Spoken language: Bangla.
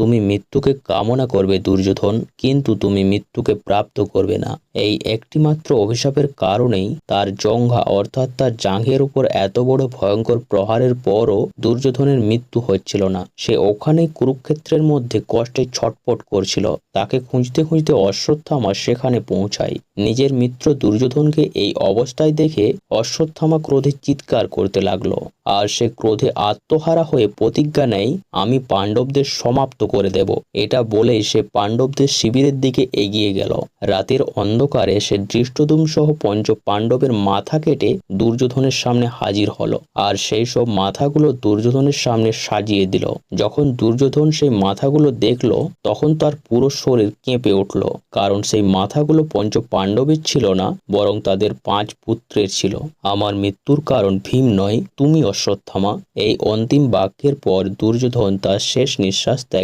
তুমি মৃত্যুকে কামনা করবে দুর্যোধন, কিন্তু তুমি মৃত্যুকে প্রাপ্ত করবে না। এই একটিমাত্র অভিশাপের কারণেই তার জঙ্ঘা অর্থাৎ তার জাঙ্ঘের উপর এত বড় ভয়ঙ্কর প্রহারের পরও দুর্যোধনের মৃত্যু হচ্ছিল না। সে ওখানেই কুরুক্ষেত্রের মধ্যে কষ্টে ছটফট করছিল। তাকে খুঁজতে খুঁজতে অশ্বত্থামা সেখানে পৌঁছায়। নিজের মিত্র দুর্যোধনকে এই অবস্থায় দেখে অশ্বত্থামা ক্রোধে চিৎকার করতে লাগলো, আর সে ক্রোধে আত্মহারা হয়ে প্রতিজ্ঞা নেয়, আমি পাণ্ডবদের সমাপ্ত করে দেব। এটা বলেই সে পাণ্ডবদের শিবিরের দিকে এগিয়ে গেল। রাতের অন্ধকারে সে ধৃষ্টদ্যুম্ন সহ পঞ্চ পাণ্ডবের মাথা কেটে দুর্যোধনের সামনে হাজির হলো, আর সেই সব মাথাগুলো দুর্যোধনের সামনে সাজিয়ে দিল। যখন দুর্যোধন সেই মাথাগুলো দেখলো তখন তার পুরো শরীর কেঁপে উঠল, কারণ সেই মাথাগুলো পঞ্চ পাণ্ডবের ছিল না, বরং তাদের 5 পুত্রের ছিল। আমার মৃত্যুর কারণ ভীম নয়, তুমি অশ্বত্থামা। এই অন্তিম বাক্যের পর দুর্যোধন তার শেষ নিঃশ্বাস ত্যাগ